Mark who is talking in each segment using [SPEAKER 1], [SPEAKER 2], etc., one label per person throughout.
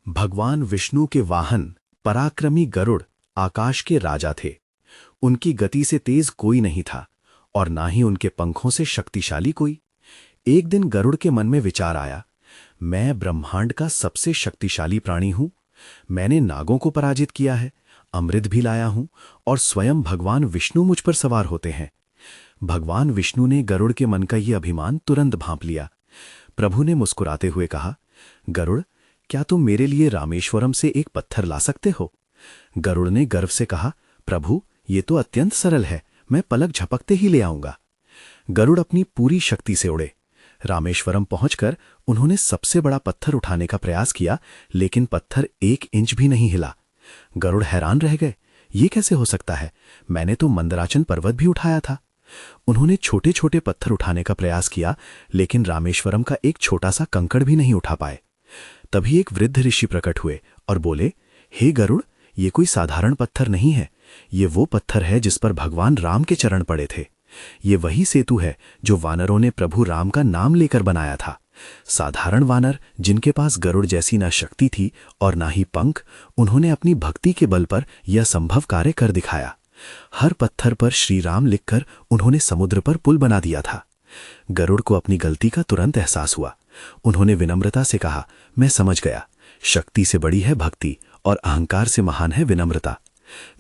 [SPEAKER 1] भगवान विष्णु के वाहन पराक्रमी गरुड़ आकाश के राजा थे। उनकी गति से तेज कोई नहीं था और ना ही उनके पंखों से शक्तिशाली कोई। एक दिन गरुड़ के मन में विचार आया, मैं ब्रह्मांड का सबसे शक्तिशाली प्राणी हूं। मैंने नागों को पराजित किया है, अमृत भी लाया हूं और स्वयं भगवान विष्णु मुझ पर सवार होते हैं। भगवान विष्णु ने गरुड़ के मन का ये अभिमान तुरंत भांप लिया। प्रभु ने मुस्कुराते हुए कहा, गरुड़, क्या तुम मेरे लिए रामेश्वरम से एक पत्थर ला सकते हो? गरुड़ ने गर्व से कहा, प्रभु, ये तो अत्यंत सरल है, मैं पलक झपकते ही ले आऊंगा। गरुड़ अपनी पूरी शक्ति से उड़े। रामेश्वरम पहुंचकर उन्होंने सबसे बड़ा पत्थर उठाने का प्रयास किया, लेकिन पत्थर 1 इंच भी नहीं हिला। गरुड़ हैरान रह गए, ये कैसे हो सकता है? मैंने तो मंदराचल पर्वत भी उठाया था। उन्होंने छोटे छोटे पत्थर उठाने का प्रयास किया, लेकिन रामेश्वरम का एक छोटा सा कंकड़ भी नहीं उठा पाए। तभी एक वृद्ध ऋषि प्रकट हुए और बोले, हे गरुड़, ये कोई साधारण पत्थर नहीं है, ये वो पत्थर है जिस पर भगवान राम के चरण पड़े थे। ये वही सेतु है जो वानरों ने प्रभु राम का नाम लेकर बनाया था। साधारण वानर, जिनके पास गरुड़ जैसी ना शक्ति थी और ना ही पंख, उन्होंने अपनी भक्ति के बल पर यह संभव कार्य कर दिखाया। हर पत्थर पर श्री राम लिखकर उन्होंने समुद्र पर पुल बना दिया था। गरुड़ को अपनी गलती का तुरंत एहसास हुआ। उन्होंने विनम्रता से कहा, मैं समझ गया, शक्ति से बड़ी है भक्ति और अहंकार से महान है विनम्रता।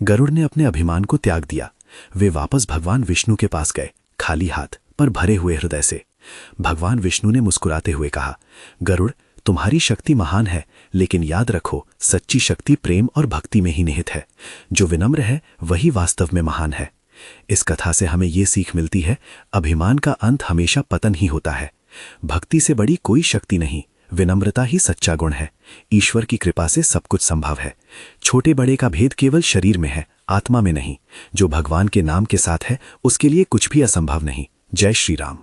[SPEAKER 1] गरुड़ ने अपने अभिमान को त्याग दिया। वे वापस भगवान विष्णु के पास गए, खाली हाथ पर भरे हुए हृदय से। भगवान विष्णु ने मुस्कुराते हुए कहा, गरुड़, तुम्हारी शक्ति महान है, लेकिन याद रखो, सच्ची शक्ति प्रेम और भक्ति में ही निहित है। जो विनम्र है वही वास्तव में महान है। इस कथा से हमें ये सीख मिलती है, अभिमान का अंत हमेशा पतन ही होता है। भक्ति से बड़ी कोई शक्ति नहीं, विनम्रता ही सच्चा गुण है। ईश्वर की कृपा से सब कुछ संभव है। छोटे बड़े का भेद केवल शरीर में है, आत्मा में नहीं। जो भगवान के नाम के साथ है, उसके लिए कुछ भी असंभव नहीं। जय श्री राम।